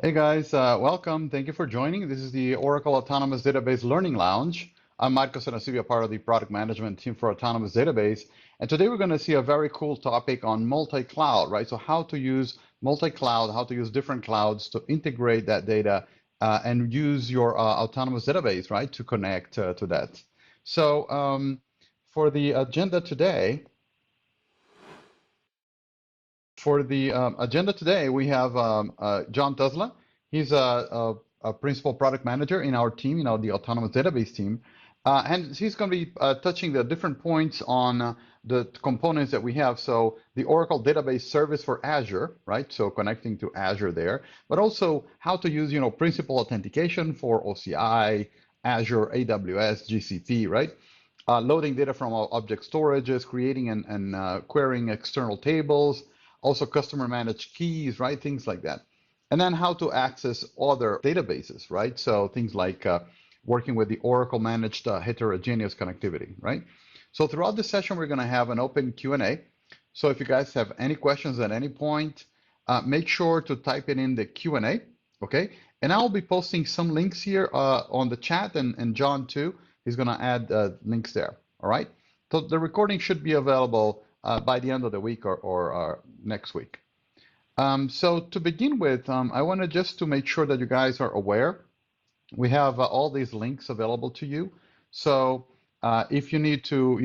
Hey guys, welcome. Thank you for joining. This is the Oracle Autonomous Database Learning Lounge. I'm Marco Sanasivia, part of the product management team for Autonomous Database. And today we're going to see a very cool topic on multi-cloud, right? So how to use multi-cloud, how to use different clouds to integrate that data and use your Autonomous Database, right, to connect to that. So for the agenda today, we have John Tuzla. He's a principal product manager in our team, the Autonomous Database team. And he's going to be touching the different points on the components that we have. So the Oracle Database Service for Azure, right? So connecting to Azure there, but also how to use, principal authentication for OCI, Azure, AWS, GCP, right? Loading data from object storages, creating and querying external tables, also customer managed keys, right? Things like that. And then how to access other databases, right? So things like working with the Oracle managed heterogeneous connectivity, right? So throughout the session, we're going to have an open Q&A. So if you guys have any questions at any point, make sure to type it in the Q&A, okay? And I'll be posting some links here on the chat, and John too. He's going to add links there, all right? So the recording should be available by the end of the week or next week. So to begin with, I wanted just to make sure that you guys are aware. We have all these links available to you. So if you need to,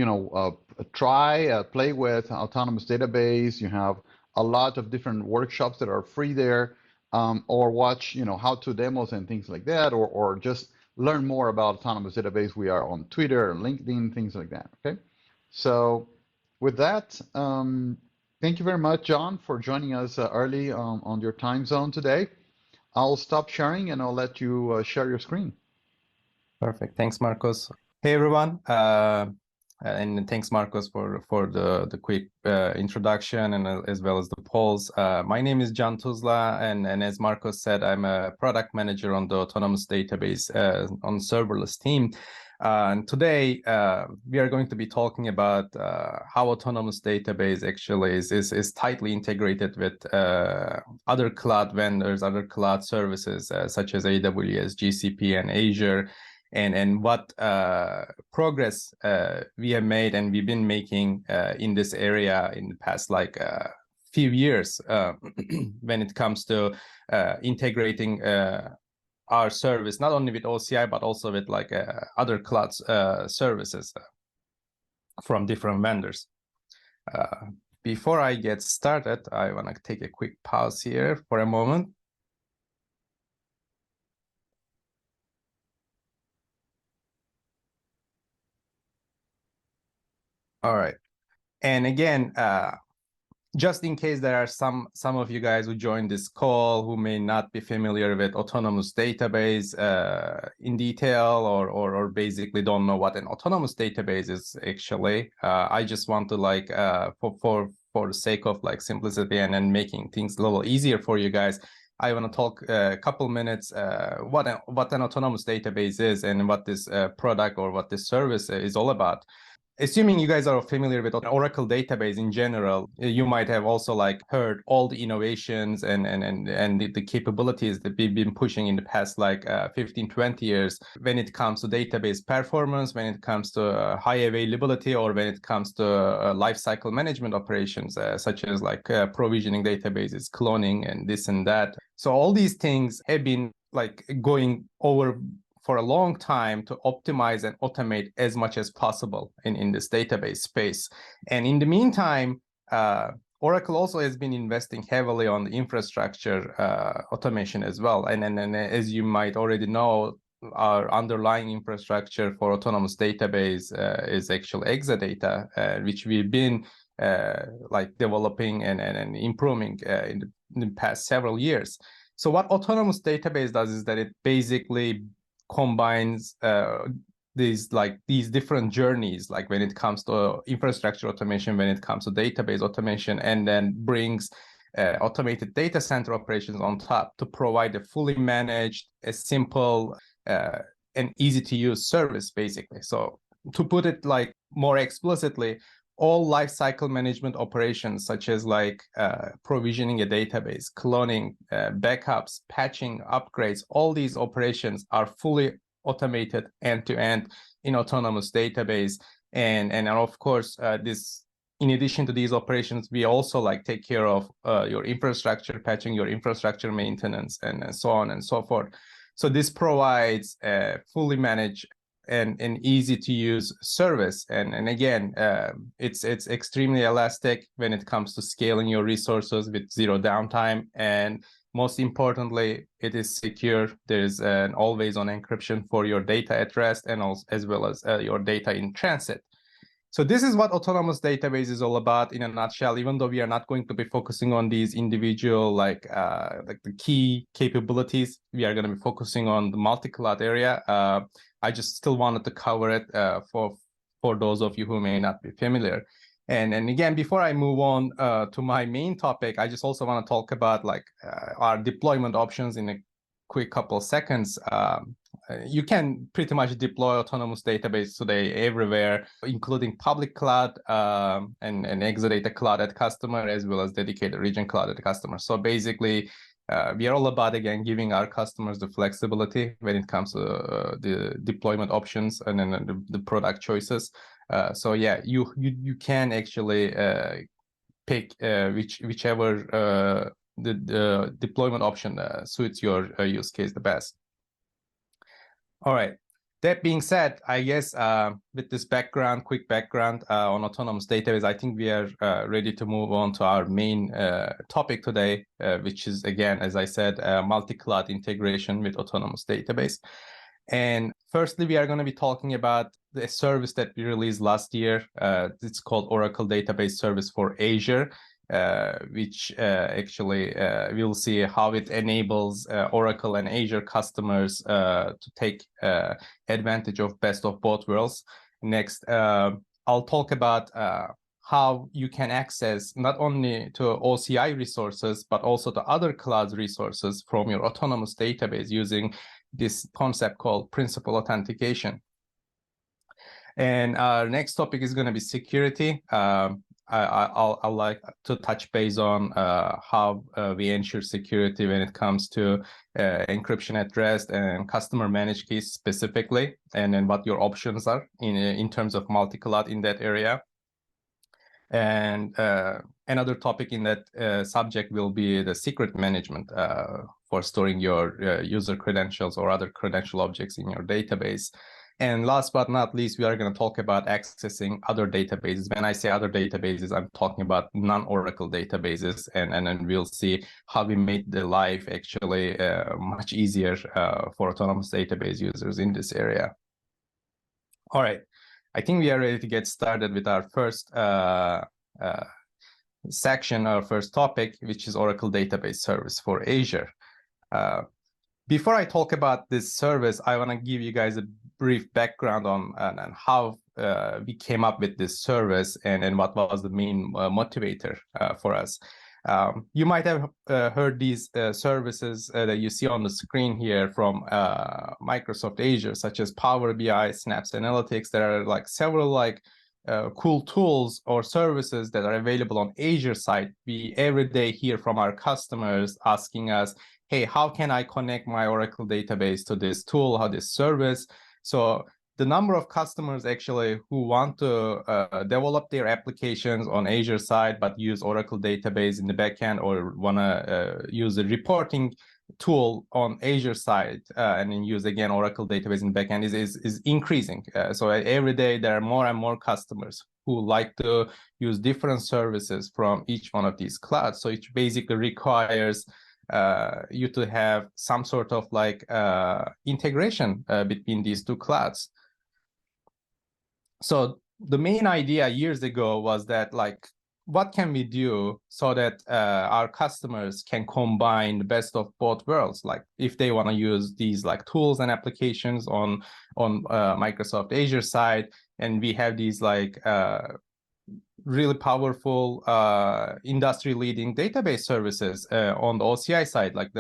play with Autonomous Database, you have a lot of different workshops that are free there, or watch, how-to demos and things like that, or just learn more about Autonomous Database. We are on Twitter, LinkedIn, things like that, okay? So with that, thank you very much, John, for joining us early on your time zone today. I'll stop sharing and I'll let you share your screen. Perfect. Thanks, Marcos. Hey, everyone. And thanks, Marcos, for the quick introduction and as well as the polls. My name is John Tuzla, and as Marcos said, I'm a product manager on the Autonomous Database on serverless team. And today we are going to be talking about how Autonomous Database actually is tightly integrated with other cloud vendors, other cloud services such as AWS, GCP, and Azure. And what progress we have made and we've been making in this area in the past few years when it comes to integrating our service, not only with OCI, but also with other cloud services from different vendors. Before I get started, I want to take a quick pause here for a moment. All right. And again, just in case there are some of you guys who joined this call who may not be familiar with Autonomous Database in detail or basically don't know what an Autonomous Database is actually, I just want to for the sake of simplicity and making things a little easier for you guys, I want to talk a couple minutes what an Autonomous Database is and what this product or what this service is all about. Assuming you guys are familiar with Oracle database in general, you might have also heard all the innovations and the capabilities that we've been pushing in the past 15-20 years when it comes to database performance, when it comes to high availability, or when it comes to lifecycle management operations such as provisioning databases, cloning, and this and that. So all these things have been going over for a long time to optimize and automate as much as possible in this database space. And in the meantime, Oracle also has been investing heavily on the infrastructure automation as well. And as you might already know, our underlying infrastructure for Autonomous Database is actually Exadata, which we've been developing and improving in the past several years. So what Autonomous Database does is that it basically combines these different journeys, when it comes to infrastructure automation, when it comes to database automation, and then brings automated data center operations on top to provide a fully managed, a simple and easy to use service, basically. So to put it more explicitly, all lifecycle management operations, such as like provisioning a database, cloning, backups, patching, upgrades, all these operations are fully automated end-to-end in Autonomous Database. And of course, in addition to these operations, we also like take care of your infrastructure patching, your infrastructure maintenance, and so on and so forth. So this provides a fully managed and an easy to use service. And again, it's extremely elastic when it comes to scaling your resources with zero downtime. And most importantly, it is secure. There's an always-on encryption for your data at rest, and also as well as your data in transit. So this is what Autonomous Database is all about in a nutshell, even though we are not going to be focusing on these individual, like the key capabilities. We are going to be focusing on the multi-cloud area. I just still wanted to cover it for those of you who may not be familiar. And again, before I move on to my main topic, I just also want to talk about like our deployment options in a quick couple of seconds. You can pretty much deploy Autonomous Database today everywhere, including public cloud and Exadata cloud at customer, as well as dedicated region cloud at customer. So basically, we are all about, again, giving our customers the flexibility when it comes to the deployment options and then the product choices. So yeah, you can actually pick whichever the deployment option suits your use case the best. All right. That being said, I guess with this quick background on Autonomous Database, I think we are ready to move on to our main topic today, which is, again, as I said, multi-cloud integration with Autonomous Database. And firstly, we are going to be talking about the service that we released last year. It's called Oracle Database Service for Azure. Which actually we'll see how it enables Oracle and Azure customers to take advantage of best of both worlds. Next, I'll talk about how you can access not only to OCI resources, but also to other cloud resources from your Autonomous Database using this concept called principal authentication. And our next topic is going to be security. I'll like to touch base on how we ensure security when it comes to encryption at rest and customer managed keys specifically, and then what your options are in terms of multi-cloud in that area. And another topic in that subject will be the secret management for storing your user credentials or other credential objects in your database. And last but not least, we are going to talk about accessing other databases. When I say other databases, I'm talking about non-Oracle databases, and then we'll see how we made the life actually much easier for Autonomous Database users in this area. All right, I think we are ready to get started with our first section, our first topic, which is Oracle Database Service for Azure. Before I talk about this service, I want to give you guys a brief background on how we came up with this service and what was the main motivator for us. You might have heard these services that you see on the screen here from Microsoft Azure, such as Power BI, Synapse Analytics. There are like several cool tools or services that are available on Azure side. We every day hear from our customers asking us, hey, how can I connect my Oracle database to this tool, how this service? So the number of customers actually who want to develop their applications on Azure side, but use Oracle database in the backend, or want to use a reporting tool on Azure side and then use again Oracle database in the backend is increasing. So every day there are more and more customers who like to use different services from each one of these clouds. So it basically requires you to have some sort of like integration between these two clouds. So the main idea years ago was that, like, what can we do so that our customers can combine the best of both worlds? Like if they want to use these like tools and applications on Microsoft Azure side, and we have these like really powerful industry-leading database services on the OCI side, like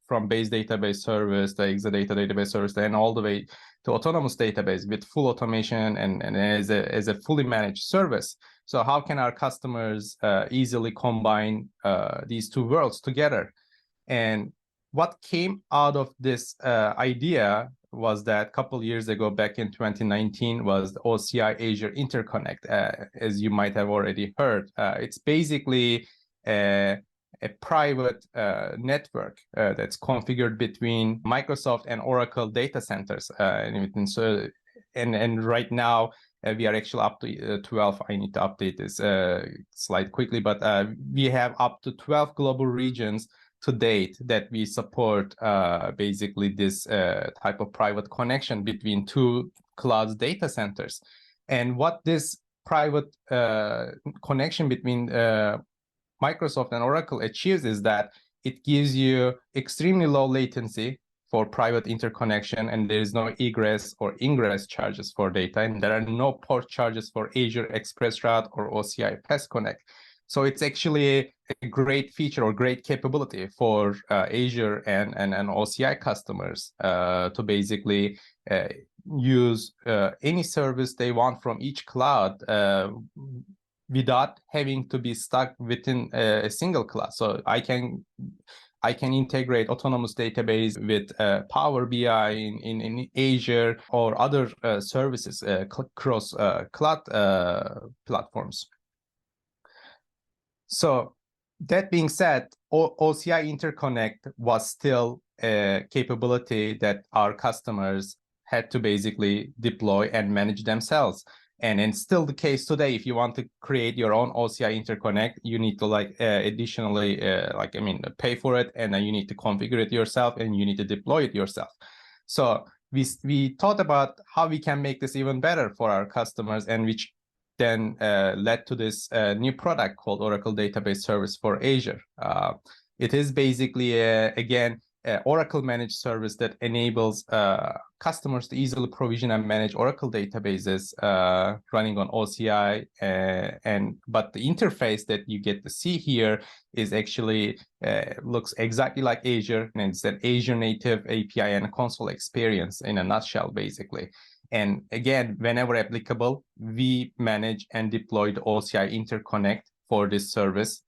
from base database service, the Exadata database service, and all the way to autonomous database with full automation and as a fully managed service. So how can our customers easily combine these two worlds together? And what came out of this idea was that a couple of years ago, back in 2019, was the OCI-Azure Interconnect, as you might have already heard. It's basically a private network that's configured between Microsoft and Oracle data centers. And right now, we are actually up to 12. I need to update this slide quickly, but we have up to 12 global regions to date that we support basically this type of private connection between two cloud data centers. And what this private connection between Microsoft and Oracle achieves is that it gives you extremely low latency for private interconnection, and there is no egress or ingress charges for data, and there are no port charges for Azure Express Route or OCI Fast Connect. So it's actually a great feature or great capability for Azure and OCI customers to basically use any service they want from each cloud without having to be stuck within a single cloud. So I can integrate autonomous database with Power BI in Azure or other services across cloud platforms. So that being said, OCI Interconnect was still a capability that our customers had to basically deploy and manage themselves. And it's still the case today. If you want to create your own OCI Interconnect, you need to additionally pay for it, and then you need to configure it yourself and you need to deploy it yourself. So we thought about how we can make this even better for our customers, and which then led to this new product called Oracle Database Service for Azure. It is basically, again, Oracle managed service that enables customers to easily provision and manage Oracle databases running on OCI. But the interface that you get to see here is actually looks exactly like Azure, and it's an Azure native API and console experience in a nutshell, basically. And again, whenever applicable, we manage and deploy the OCI Interconnect for this service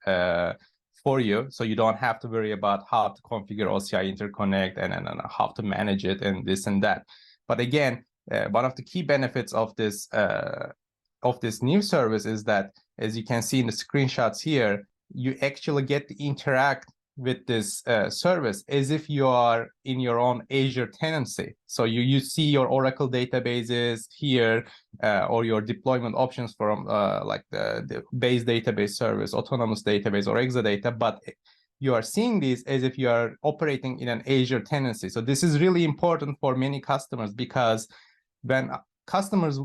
for you. So you don't have to worry about how to configure OCI Interconnect and how to manage it and this and that. But again, one of the key benefits of this new service is that, as you can see in the screenshots here, you actually get to interact with this service as if you are in your own Azure tenancy. So you see your Oracle databases here, or your deployment options from like the base database service, autonomous database, or Exadata, but you are seeing these as if you are operating in an Azure tenancy. So this is really important for many customers, because when customers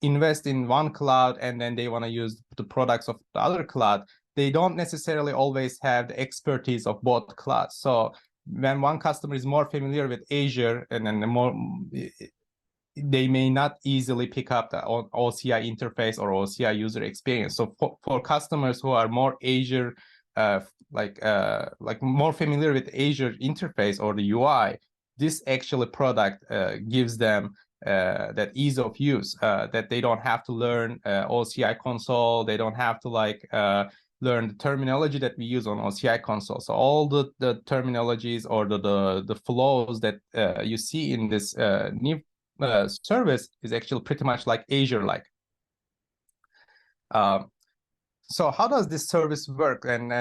invest in one cloud and then they want to use the products of the other cloud, they don't necessarily always have the expertise of both clouds. So when one customer is more familiar with Azure, and then they may not easily pick up the OCI interface or OCI user experience. So for customers who are more Azure, more familiar with Azure interface or the UI, this actually product gives them that ease of use, that they don't have to learn OCI console, they don't have to learn the terminology that we use on OCI console. So all the terminologies or the flows that you see in this new service is actually pretty much like Azure-like. So how does this service work? And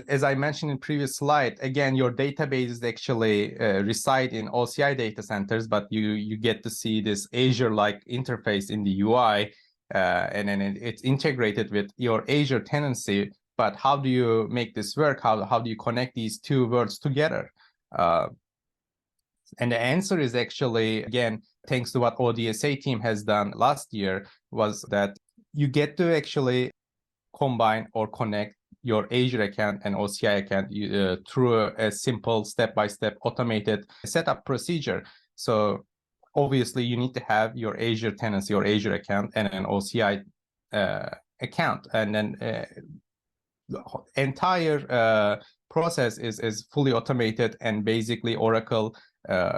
as I mentioned in previous slide, again, your databases actually reside in OCI data centers, but you get to see this Azure-like interface in the UI, and then it's integrated with your Azure tenancy. But how do you make this work? How do you connect these two worlds together? And the answer is actually, again, thanks to what ODSA team has done last year, was that you get to actually combine or connect your Azure account and OCI account through a simple step-by-step automated setup procedure. So obviously you need to have your Azure tenancy or Azure account and an OCI account, and then the entire process is fully automated, and basically Oracle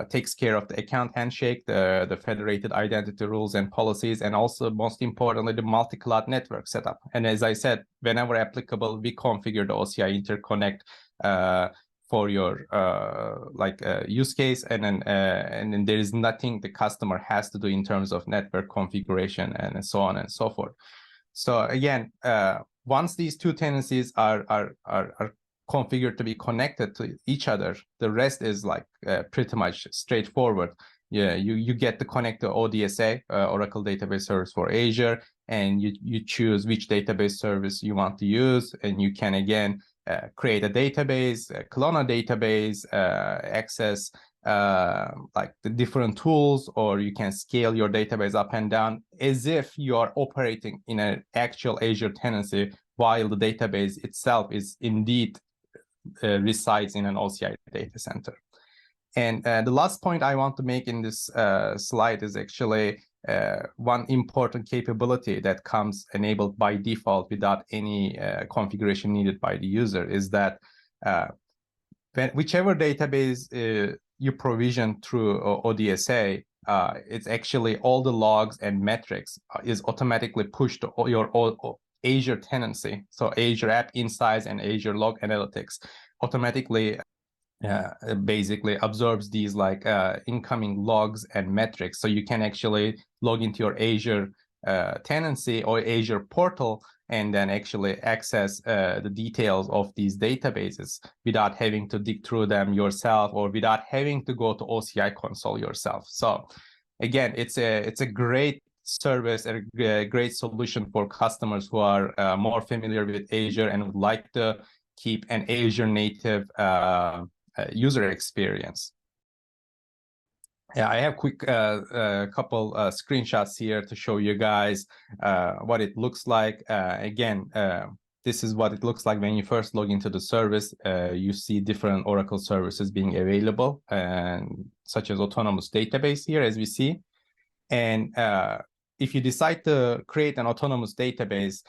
takes care of the account handshake, the federated identity rules and policies, and also most importantly the multi-cloud network setup. And as I said, whenever applicable, we configure the OCI interconnect for your use case, and then there is nothing the customer has to do in terms of network configuration and so on and so forth. So again, once these two tenancies are configured to be connected to each other, the rest is like pretty much straightforward. Yeah, you get to connect to ODSA, Oracle Database Service for Azure, and you choose which database service you want to use, and you can again create a database, clone a database, access like the different tools, or you can scale your database up and down as if you are operating in an actual Azure tenancy, while the database itself is indeed resides in an OCI data center. And the last point I want to make in this slide is actually one important capability that comes enabled by default without any configuration needed by the user, is that whichever database you provision through ODSA, it's actually all the logs and metrics is automatically pushed to your Azure tenancy. So Azure App Insights and Azure Log Analytics automatically basically absorbs these like incoming logs and metrics. So you can actually log into your Azure tenancy or Azure portal and then actually access the details of these databases without having to dig through them yourself, or without having to go to OCI console yourself. So again, it's a great service, a great solution for customers who are more familiar with Azure and would like to keep an Azure native user experience. Yeah, I have quick couple screenshots here to show you guys what it looks like. Again, this is what it looks like when you first log into the service. You see different Oracle services being available, and such as Autonomous Database here, as we see. And if you decide to create an Autonomous Database,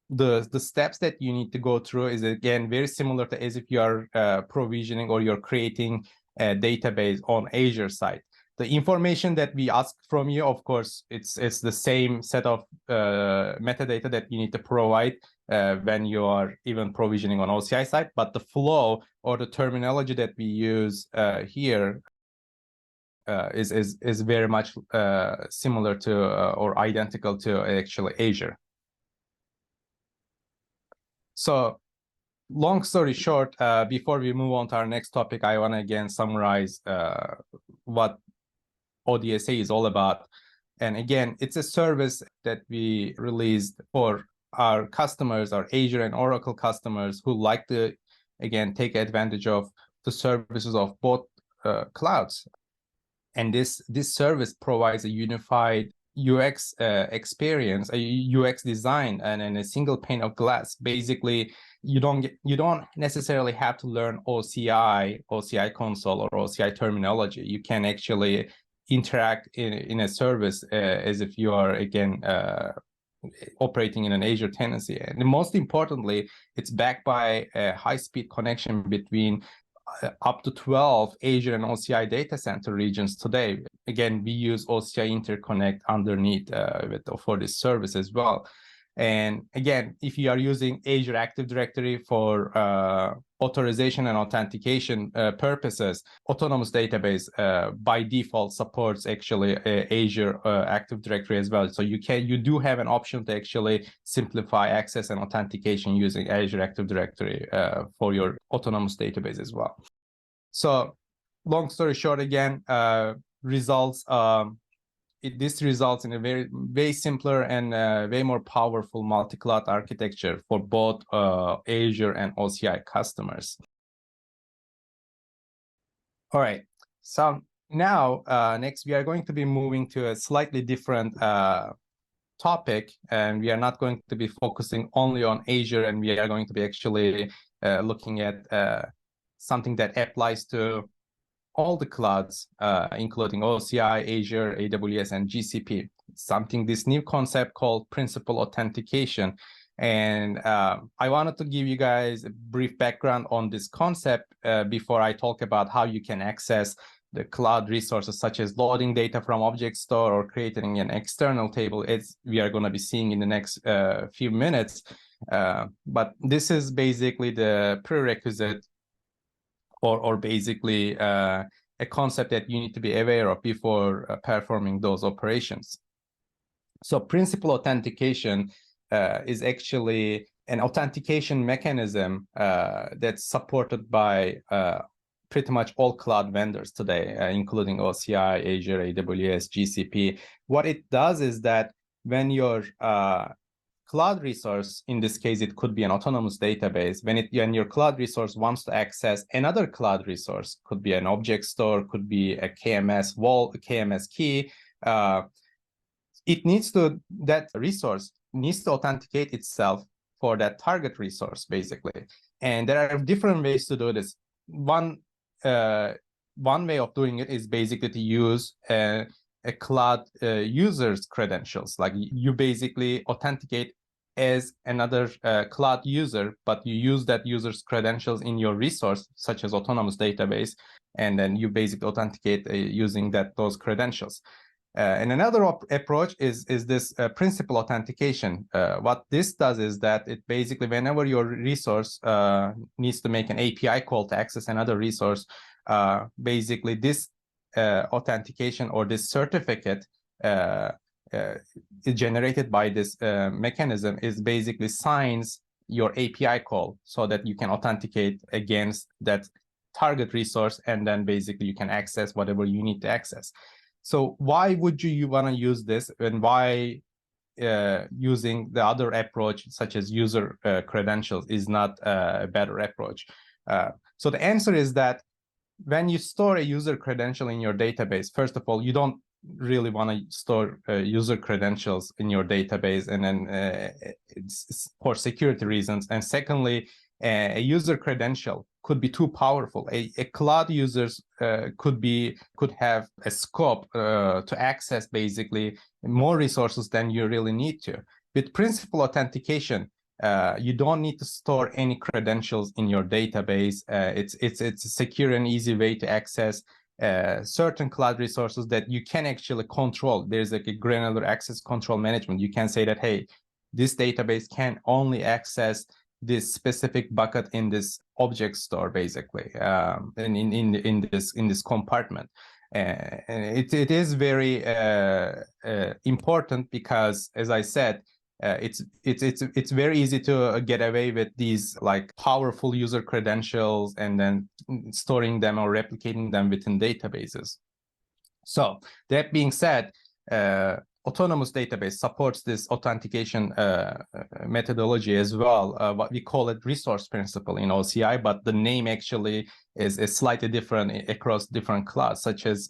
the steps that you need to go through is again very similar to as if you are provisioning or you're creating a database on Azure side. The information that we ask from you, of course, it's the same set of metadata that you need to provide when you are even provisioning on OCI side, but the flow or the terminology that we use here is very much similar to or identical to actually Azure. So long story short, before we move on to our next topic, I want to again summarize what ODSA is all about. And again, it's a service that we released for our customers, our Azure and Oracle customers who like to, again, take advantage of the services of both clouds. And this service provides a unified UX experience, a UX design, and a single pane of glass. Basically, you don't necessarily have to learn OCI console or OCI terminology. You can actually interact in a service as if you are again operating in an Azure tenancy. And most importantly, it's backed by a high-speed connection between up to 12 Azure and OCI data center regions today. Again, we use OCI Interconnect underneath for this service as well. And again, if you are using Azure Active Directory for authorization and authentication purposes, Autonomous Database by default supports actually Azure Active Directory as well. So you do have an option to actually simplify access and authentication using Azure Active Directory for your Autonomous Database as well. So long story short, again, this results in a very simpler and way more powerful multi-cloud architecture for both Azure and OCI customers. All right, so now next we are going to be moving to a slightly different topic, and we are not going to be focusing only on Azure, and we are going to be actually looking at something that applies to all the clouds, including OCI, Azure, AWS, and GCP. Something, this new concept called principal authentication. And I wanted to give you guys a brief background on this concept before I talk about how you can access the cloud resources, such as loading data from object store or creating an external table, as we are going to be seeing in the next few minutes. But this is basically the prerequisite or basically a concept that you need to be aware of before performing those operations. So principal authentication is actually an authentication mechanism that's supported by pretty much all cloud vendors today, including OCI, Azure, AWS, GCP. What it does is that when your cloud resource, in this case, it could be an autonomous database, when your cloud resource wants to access another cloud resource, could be an object store, could be a KMS wall, a KMS key, that resource needs to authenticate itself for that target resource, basically. And there are different ways to do this. One way of doing it is basically to use a cloud user's credentials. Like you basically authenticate as another cloud user, but you use that user's credentials in your resource, such as autonomous database, and then you basically authenticate using those credentials. And another approach is this principal authentication. What this does is that it basically, whenever your resource needs to make an API call to access another resource, basically this authentication or this certificate generated by this mechanism is basically signs your API call so that you can authenticate against that target resource, and then basically you can access whatever you need to access. So why would you want to use this, and why using the other approach, such as user credentials, is not a better approach? So the answer is that when you store a user credential in your database, first of all, you don't really want to store user credentials in your database, and then it's for security reasons. And secondly, a user credential could be too powerful. A cloud users could have a scope to access basically more resources than you really need to. With principal authentication, you don't need to store any credentials in your database. It's a secure and easy way to access certain cloud resources that you can actually control. There's like a granular access control management. You can say that, hey, this database can only access this specific bucket in this object store, basically, in this compartment. And it is very important because, as I said, it's very easy to get away with these like powerful user credentials and then storing them or replicating them within databases. So that being said, autonomous database supports this authentication methodology as well. What we call it resource principle in OCI, but the name actually is slightly different across different clouds, such as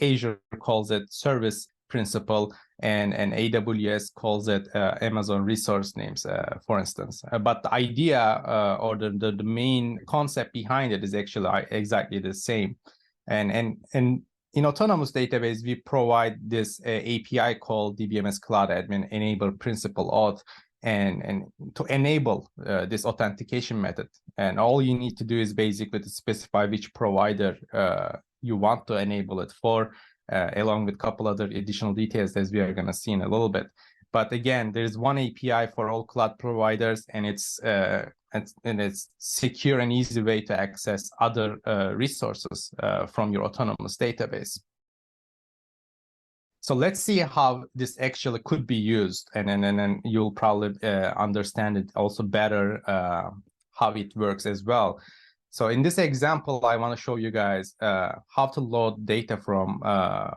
Azure calls it service principle, and AWS calls it Amazon resource names, for instance. But the idea or the main concept behind it is actually exactly the same. And in autonomous database, we provide this API called DBMS Cloud Admin Enable Principal Auth, and to enable this authentication method. And all you need to do is basically to specify which provider you want to enable it for, along with a couple other additional details as we are going to see in a little bit. But again, there's one API for all cloud providers, and it's secure and easy way to access other resources from your autonomous database. So let's see how this actually could be used, and then you'll probably understand it also better how it works as well. So in this example, I want to show you guys how to load data from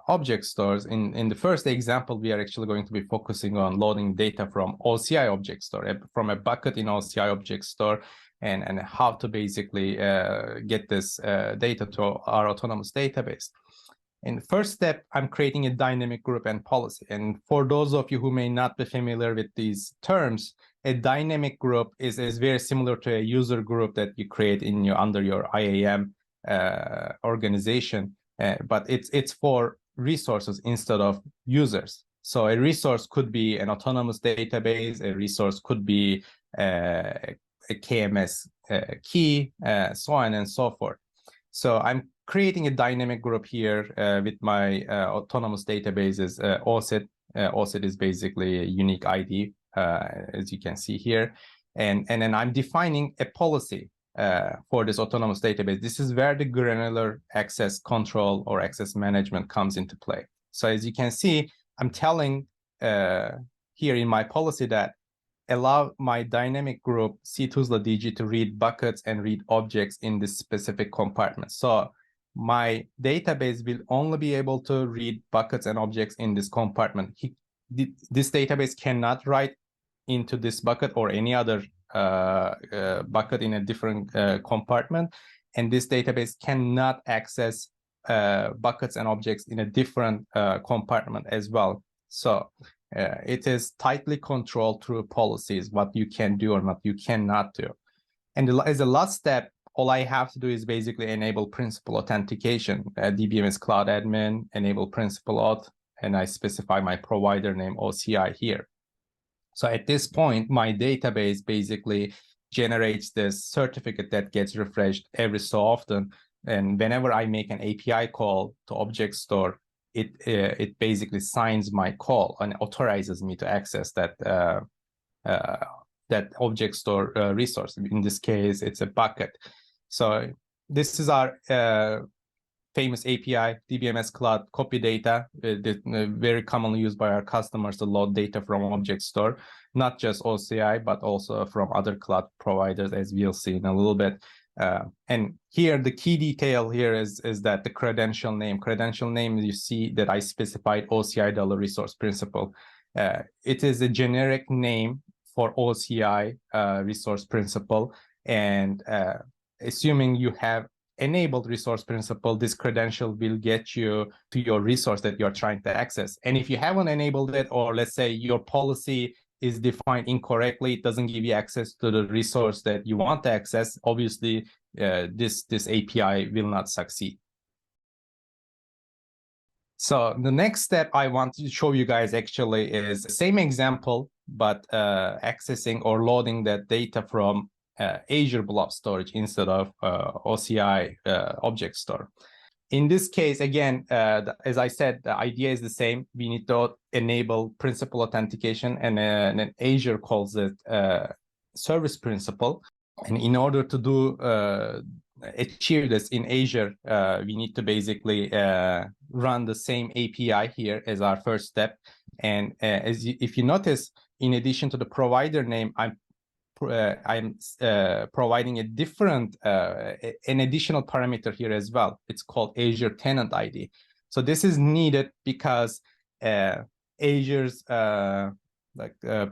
object stores. In the first example, we are actually going to be focusing on loading data from OCI object store, from a bucket in OCI object store, and how to basically get this data to our autonomous database. In the first step, I'm creating a dynamic group and policy. And for those of you who may not be familiar with these terms, a dynamic group is very similar to a user group that you create under your IAM organization, but it's for resources instead of users. So a resource could be an autonomous database, a resource could be a KMS key, so on and so forth. So I'm creating a dynamic group here with my autonomous databases, OSIT. OSIT is basically a unique ID, as you can see here. And then I'm defining a policy for this autonomous database. This is where the granular access control or access management comes into play. So as you can see, I'm telling here in my policy that allow my dynamic group Tuzla DG to read buckets and read objects in this specific compartment. So my database will only be able to read buckets and objects in this compartment. This database cannot write into this bucket or any other bucket in a different compartment. And this database cannot access buckets and objects in a different compartment as well. So it is tightly controlled through policies, what you can do or what you cannot do. And as a last step, all I have to do is basically enable principal authentication, DBMS Cloud Admin, enable principal auth, and I specify my provider name OCI here. So at this point, my database basically generates this certificate that gets refreshed every so often. And whenever I make an API call to object store, it basically signs my call and authorizes me to access that that object store resource. In this case, it's a bucket. So this is our famous API, DBMS Cloud Copy Data, very commonly used by our customers to load data from object store, not just OCI, but also from other cloud providers, as we'll see in a little bit. And here, the key detail here is that the credential name, you see that I specified OCI $resource principal. It is a generic name for OCI resource principal. And assuming you have enabled resource principal, this credential will get you to your resource that you're trying to access. And if you haven't enabled it, or let's say your policy is defined incorrectly, it doesn't give you access to the resource that you want to access, obviously this API will not succeed. So the next step I want to show you guys actually is the same example, but accessing or loading that data from Azure Blob Storage instead of OCI Object Store. In this case, again, as I said, the idea is the same. We need to enable principal authentication, and then Azure calls it service principal. And in order to do achieve this in Azure, we need to basically run the same API here as our first step. And if you notice, in addition to the provider name, I'm providing a different, an additional parameter here as well. It's called Azure Tenant ID. So this is needed because Azure's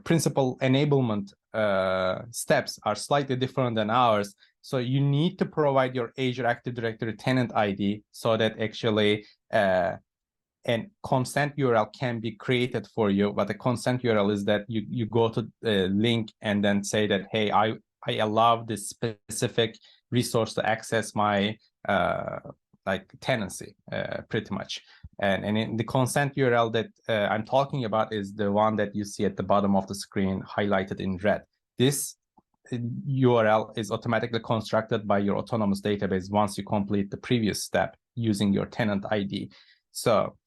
principal enablement steps are slightly different than ours. So you need to provide your Azure Active Directory tenant ID so that actually and consent URL can be created for you. But the consent URL is that you go to the link and then say that, hey, I allow this specific resource to access my tenancy, pretty much. And in the consent URL that I'm talking about is the one that you see at the bottom of the screen highlighted in red. This URL is automatically constructed by your autonomous database once you complete the previous step using your tenant ID. So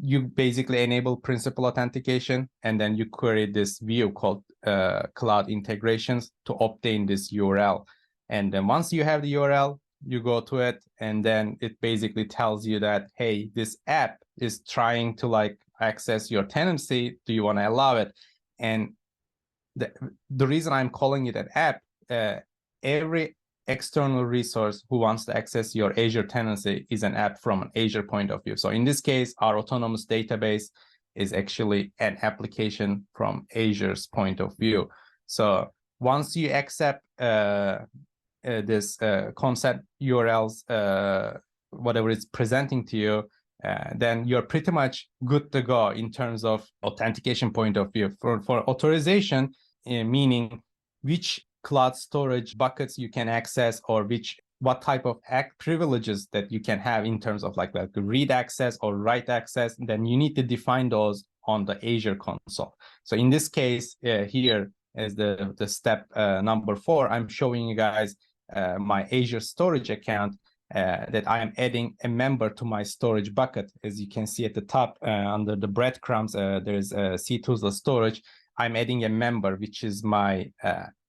you basically enable principal authentication, and then you query this view called Cloud Integrations to obtain this URL. And then once you have the URL, you go to it, and then it basically tells you that, hey, this app is trying to access your tenancy. Do you want to allow it? And the reason I'm calling it an app, every external resource who wants to access your Azure tenancy is an app from an Azure point of view. So in this case, our autonomous database is actually an application from Azure's point of view. So once you accept this consent URLs, whatever it's presenting to you, then you're pretty much good to go in terms of authentication point of view. For authorization, meaning which cloud storage buckets you can access or which what type of privileges that you can have in terms of like read access or write access, then you need to define those on the Azure console. So in this case, here is the step number 4. I'm showing you guys my Azure storage account that I am adding a member to my storage bucket. As you can see at the top under the breadcrumbs, there's C Tuzla storage. I'm adding a member, which is my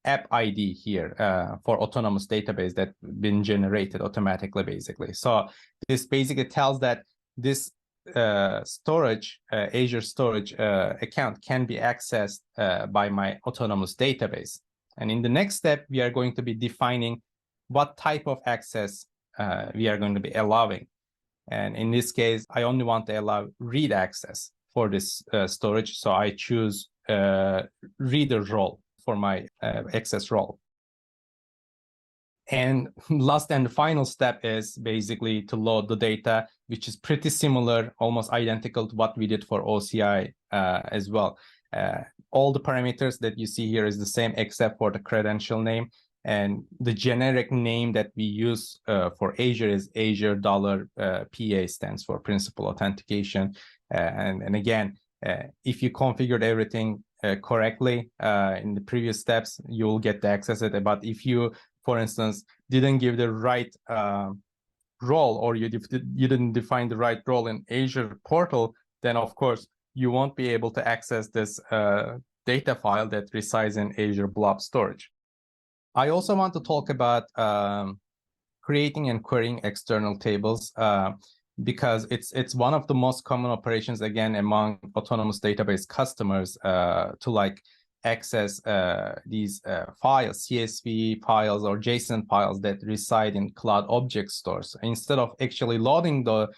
app ID here for autonomous database that's been generated automatically, basically. So this basically tells that this storage, Azure storage account can be accessed by my autonomous database. And in the next step, we are going to be defining what type of access we are going to be allowing. And in this case, I only want to allow read access for this storage. So I choose reader role for my access role. And last and final step is basically to load the data, which is pretty similar, almost identical to what we did for OCI as well. All the parameters that you see here is the same except for the credential name. And the generic name that we use for Azure is Azure $PA, stands for Principal Authentication. And again, if you configured everything correctly in the previous steps, you will get to access it. But if you, for instance, didn't give the right role, or you didn't define the right role in Azure portal, then of course you won't be able to access this data file that resides in Azure Blob Storage. I also want to talk about creating and querying external tables because it's one of the most common operations, again, among autonomous database customers to like access these files, CSV files or JSON files that reside in cloud object stores. Instead of actually loading the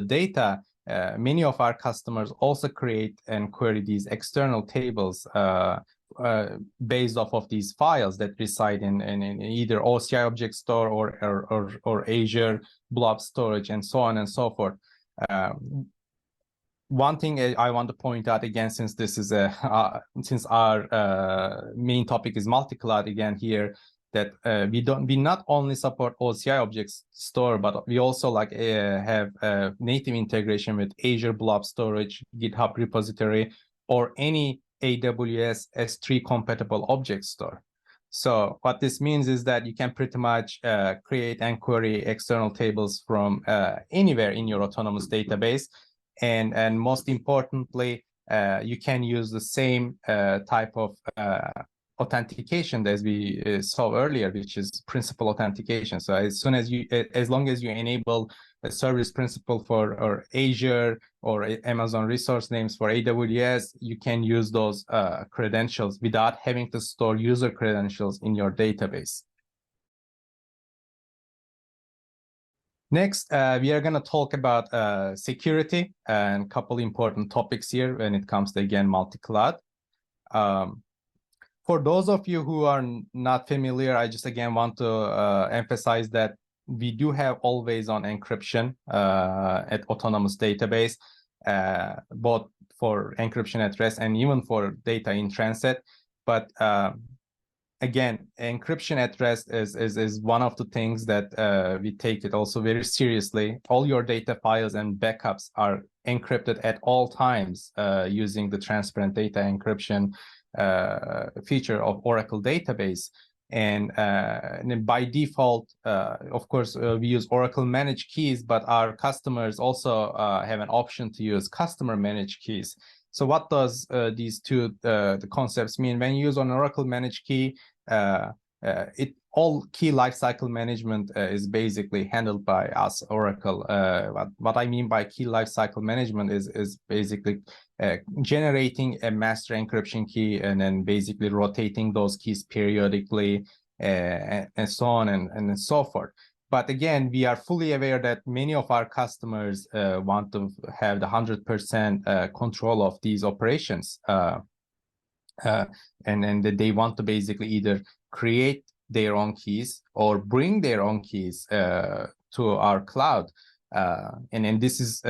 data, many of our customers also create and query these external tables based off of these files that reside in either OCI object store or Azure Blob Storage and so on and so forth. One thing I want to point out again, since this is since our main topic is multi-cloud again here, that we not only support OCI object store, but we also like have native integration with Azure Blob Storage, GitHub repository, or any AWS S3 compatible object store. So what this means is that you can pretty much create and query external tables from anywhere in your autonomous database. And most importantly, you can use the same type of authentication as we saw earlier, which is principal authentication. So as long as you enable a service principal for Azure or Amazon resource names for AWS, you can use those credentials without having to store user credentials in your database. Next, we are going to talk about security and a couple important topics here when it comes to, again, multi-cloud. For those of you who are not familiar, I just again want to emphasize that we do have always-on encryption at Autonomous Database, both for encryption at rest and even for data in transit. But again, encryption at rest is one of the things that we take it also very seriously. All your data files and backups are encrypted at all times using the transparent data encryption feature of Oracle database. And by default, of course, we use Oracle managed keys, but our customers also have an option to use customer managed keys. So what does these two the concepts mean? When you use an Oracle managed key, all key lifecycle management is basically handled by us, Oracle. What I mean by key lifecycle management is basically generating a master encryption key and then basically rotating those keys periodically and so on and so forth. But again, we are fully aware that many of our customers want to have the 100% control of these operations. And they want to basically either create their own keys or bring their own keys to our cloud. And this is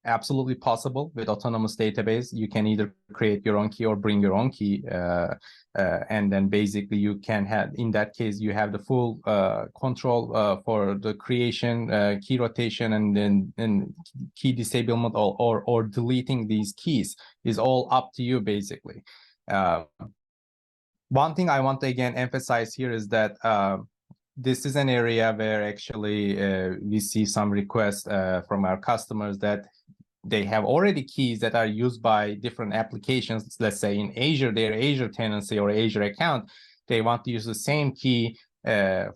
absolutely possible with autonomous database. You can either create your own key or bring your own key, and then basically you can have, in that case, you have the full control for the creation, key rotation, and then key disablement or deleting these keys is all up to you, basically. One thing I want to again emphasize here is that this is an area where actually we see some requests from our customers that they have already keys that are used by different applications. Let's say in Azure, their Azure tenancy or Azure account, they want to use the same key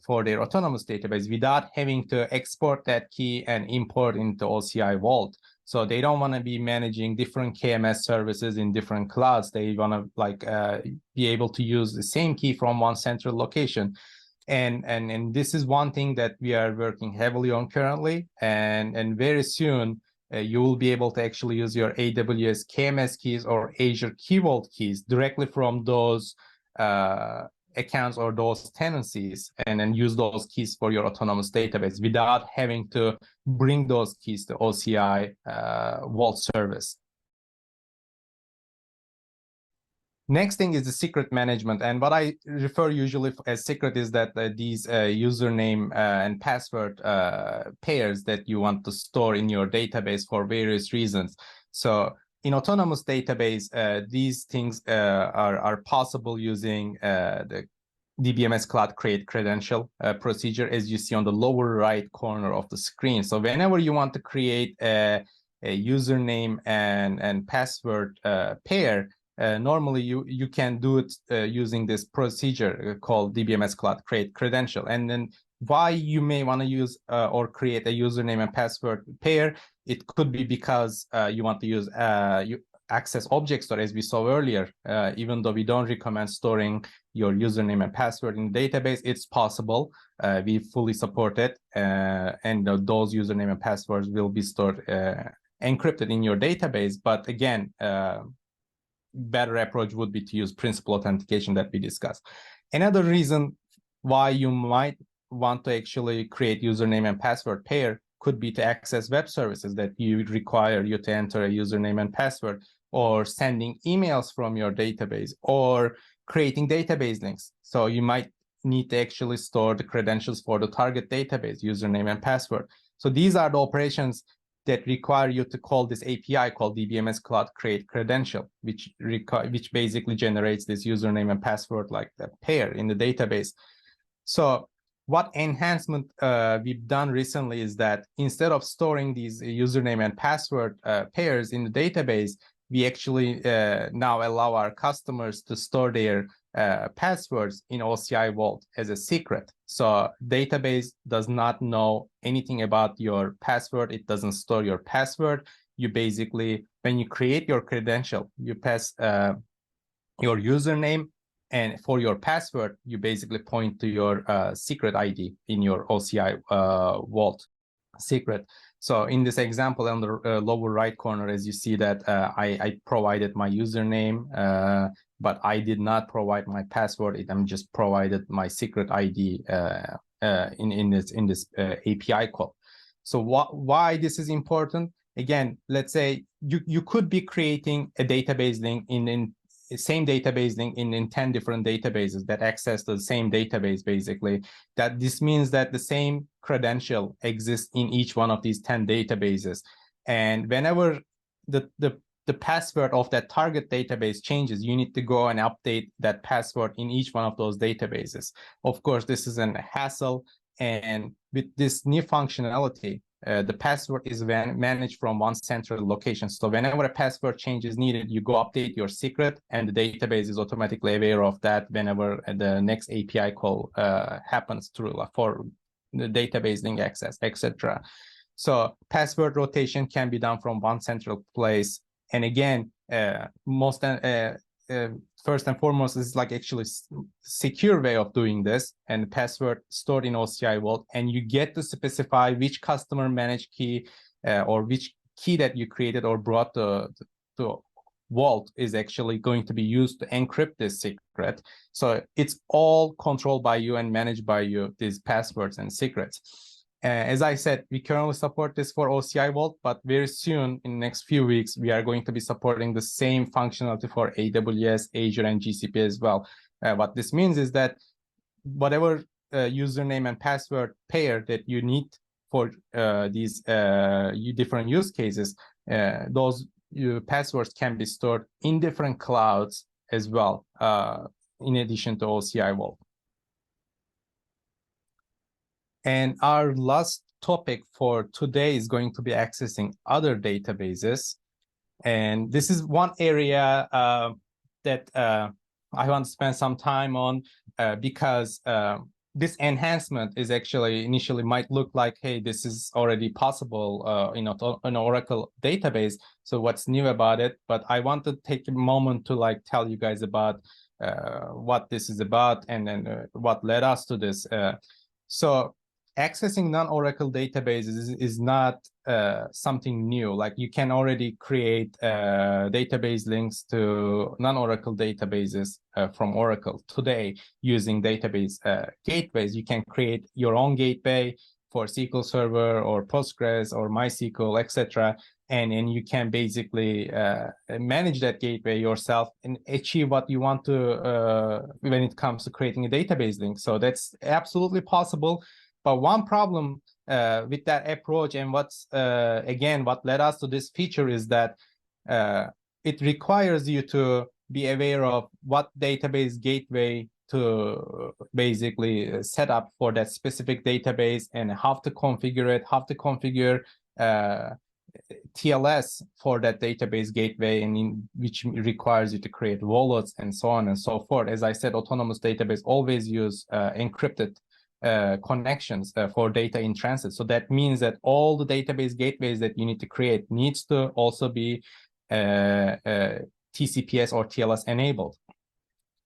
for their autonomous database without having to export that key and import into OCI Vault. So they don't want to be managing different KMS services in different clouds. They want to be able to use the same key from one central location. And this is one thing that we are working heavily on currently. And very soon, you will be able to actually use your AWS KMS keys or Azure Key Vault keys directly from those accounts or those tenancies, and then use those keys for your autonomous database without having to bring those keys to OCI Vault service. Next thing is the secret management. And what I refer usually as secret is that these username and password pairs that you want to store in your database for various reasons. So in autonomous database, these things are possible using the DBMS Cloud Create Credential procedure, as you see on the lower right corner of the screen. So whenever you want to create a username and password pair, normally you can do it using this procedure called DBMS Cloud Create Credential. And then why you may want to use or create a username and password pair, it could be because you want to use access object store, as we saw earlier. Even though we don't recommend storing your username and password in the database, it's possible. We fully support it, and those username and passwords will be stored encrypted in your database. But again, better approach would be to use principal authentication that we discussed. Another reason why you might want to actually create username and password pair could be to access web services that you require you to enter a username and password, or sending emails from your database, or creating database links. So you might need to actually store the credentials for the target database, username and password. So these are the operations that require you to call this API called DBMS Cloud Create Credential, which basically generates this username and password like that pair in the database. So what enhancement we've done recently is that instead of storing these username and password pairs in the database, we actually now allow our customers to store their passwords in OCI Vault as a secret. So database does not know anything about your password. It doesn't store your password. You basically, when you create your credential, you pass your username, and for your password, you basically point to your secret ID in your OCI Vault secret. So in this example on the lower right corner, as you see that I provided my username, but I did not provide my password. I'm just provided my secret ID in this API call. So why this is important? Again, let's say you could be creating a database link in same database link in 10 different databases that access the same database, basically. That this means that the same credential exists in each one of these 10 databases. And whenever the password of that target database changes, you need to go and update that password in each one of those databases. Of course, this is a hassle. And with this new functionality, the password is managed from one central location. So whenever a password change is needed, you go update your secret, and the database is automatically aware of that whenever the next API call happens through for the database link access, etc. So password rotation can be done from one central place. And again, first and foremost, this is like actually secure way of doing this, and password stored in OCI Vault, and you get to specify which customer managed key or which key that you created or brought to Vault is actually going to be used to encrypt this secret. So it's all controlled by you and managed by you, these passwords and secrets. As I said, we currently support this for OCI Vault, but very soon, in the next few weeks, we are going to be supporting the same functionality for AWS, Azure, and GCP as well. What this means is that whatever username and password pair that you need for these different use cases, those passwords can be stored in different clouds as well, in addition to OCI Vault. And our last topic for today is going to be accessing other databases. And this is one area that I want to spend some time on because this enhancement is actually initially might look like, hey, this is already possible in an Oracle database. So what's new about it? But I want to take a moment to like tell you guys about what this is about and then what led us to this. So accessing non-Oracle databases is not something new. Like you can already create database links to non-Oracle databases from Oracle today using database gateways. You can create your own gateway for SQL Server or Postgres or MySQL, etc. And you can basically manage that gateway yourself and achieve what you want to when it comes to creating a database link. So that's absolutely possible. But one problem with that approach and what's, again, what led us to this feature is that it requires you to be aware of what database gateway to basically set up for that specific database and how to configure it, how to configure TLS for that database gateway, and which requires you to create wallets and so on and so forth. As I said, autonomous database always use encrypted connections for data in transit. So that means that all the database gateways that you need to create needs to also be TCPS or TLS enabled.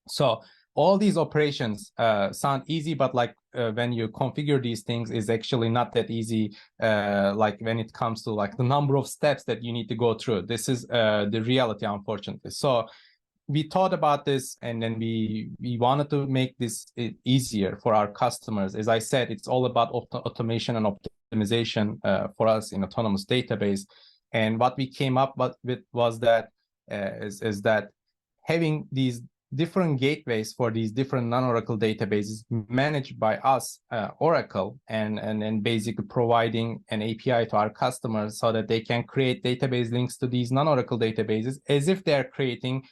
So all these operations sound easy, but like when you configure these things is actually not that easy. Like when it comes to like the number of steps that you need to go through. This is the reality, unfortunately. So we thought about this and then we wanted to make this easier for our customers. As I said, it's all about automation and optimization for us in autonomous database. And what we came up with was that is that having these different gateways for these different non-Oracle databases managed by us, Oracle, and basically providing an API to our customers so that they can create database links to these non-Oracle databases as if they're creating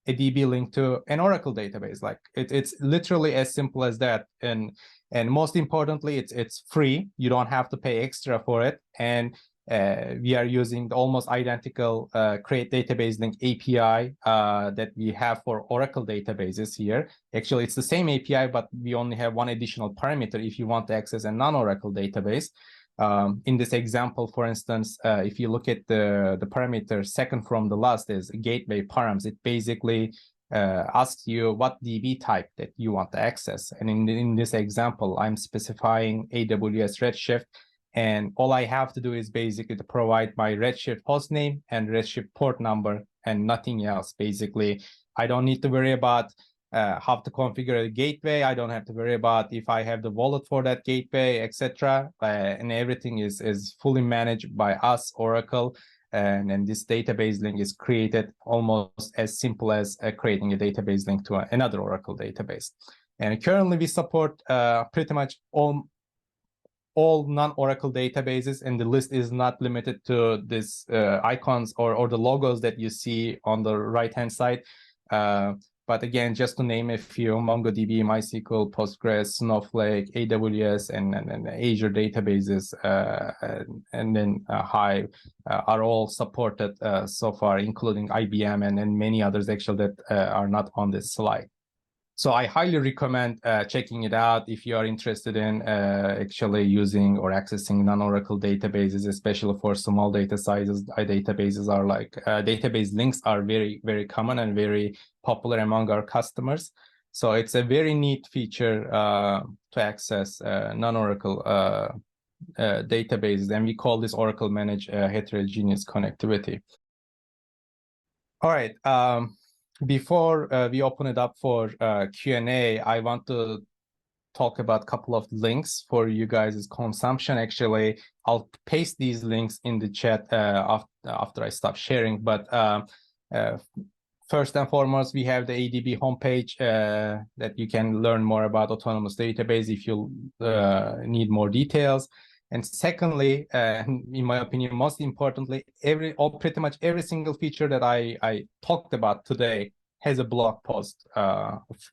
a DB link to an Oracle database. Like it's literally as simple as that. And most importantly, it's free. You don't have to pay extra for it. And we are using the almost identical create database link API that we have for Oracle databases here. Actually, it's the same API, but we only have one additional parameter if you want to access a non-Oracle database. In this example, for instance, if you look at the parameter second from the last is gateway params, it basically asks you what DB type that you want to access. And in this example, I'm specifying AWS Redshift, and all I have to do is basically to provide my Redshift hostname and Redshift port number and nothing else. Basically, I don't need to worry about how to configure a gateway. I don't have to worry about if I have the wallet for that gateway, etc. And everything is fully managed by us, Oracle. And then this database link is created almost as simple as creating a database link to another Oracle database. And currently we support pretty much all non-Oracle databases, and the list is not limited to this icons or the logos that you see on the right-hand side. But again, just to name a few, MongoDB, MySQL, Postgres, Snowflake, AWS, and Azure databases, and then Hive are all supported so far, including IBM and many others actually that are not on this slide. So I highly recommend checking it out if you are interested in actually using or accessing non-Oracle databases, especially for small data sizes. Databases are like database links are very, very common and very popular among our customers. So it's a very neat feature to access non-Oracle databases, and we call this Oracle Managed Heterogeneous Connectivity. All right. Before we open it up for Q&A, I want to talk about a couple of links for you guys' consumption. Actually, I'll paste these links in the chat after I stop sharing. But first and foremost, we have the ADB homepage that you can learn more about Autonomous Database if you need more details. And secondly, in my opinion, most importantly, pretty much every single feature that I talked about today has a blog post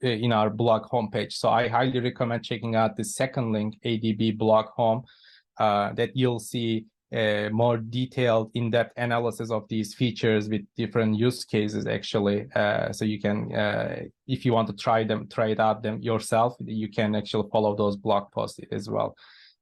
in our blog homepage. So I highly recommend checking out the second link, ADB blog home, that you'll see more detailed, in-depth analysis of these features with different use cases, actually. So you can, if you want to try it out yourself, you can actually follow those blog posts as well.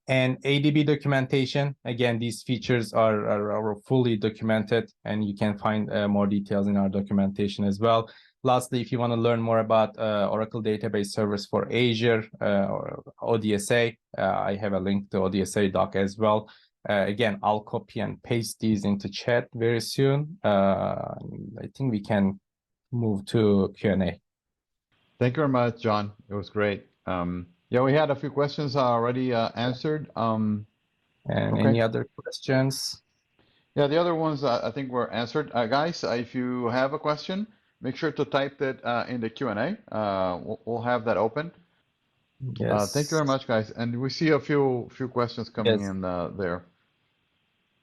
And ADB documentation, again, these features are fully documented, and you can find more details in our documentation as well. Lastly, if you want to learn more about Oracle Database Service for Azure or ODSA, I have a link to ODSA doc as well. Again, I'll copy and paste these into chat very soon. I think we can move to Q&A. Thank you very much, John. It was great. Yeah, we had a few questions already answered. And okay. Any other questions? Yeah, the other ones I think were answered. Guys, if you have a question, make sure to type it in the Q&A. We'll have that open. Yes. Thank you very much, guys. And we see a few questions coming in there.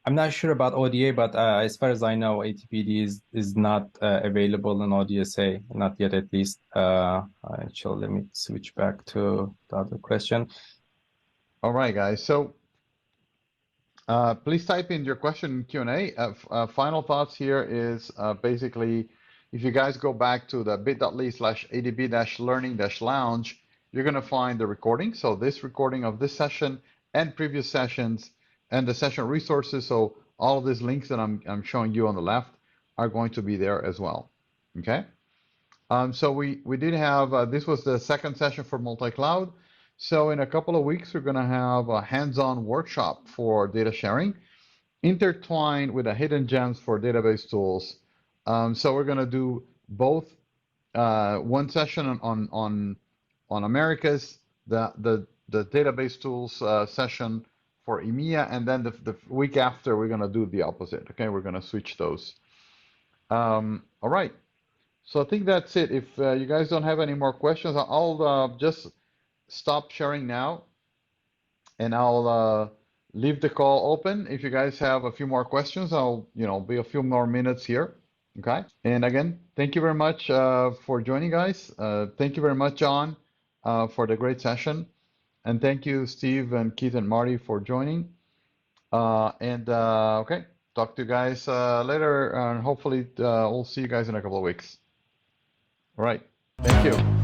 I'm not sure about ODA, but as far as I know, ATPD is not available in ODSA, not yet at least. Actually, let me switch back to the other question. All right, guys. So please type in your question in Q&A. Final thoughts here is basically, if you guys go back to the bit.ly/adb-learning-lounge, you're going to find the recording. So this recording of this session and previous sessions and the session resources. So all of these links that I'm showing you on the left are going to be there as well. Okay. So we did have, this was the second session for Multicloud. So in a couple of weeks, we're going to have a hands-on workshop for data sharing, intertwined with the hidden gems for database tools. So we're going to do both one session on Americas, the database tools session for EMEA, and then the week after, we're going to do the opposite. Okay, we're going to switch those. All right. So I think that's it. If you guys don't have any more questions, I'll just stop sharing now, and I'll leave the call open. If you guys have a few more questions, I'll be a few more minutes here. Okay. And again, thank you very much for joining, guys. Thank you very much, John, for the great session. And thank you, Steve and Keith and Marty, for joining. Okay, talk to you guys later, and hopefully we'll see you guys in a couple of weeks. All right, thank you.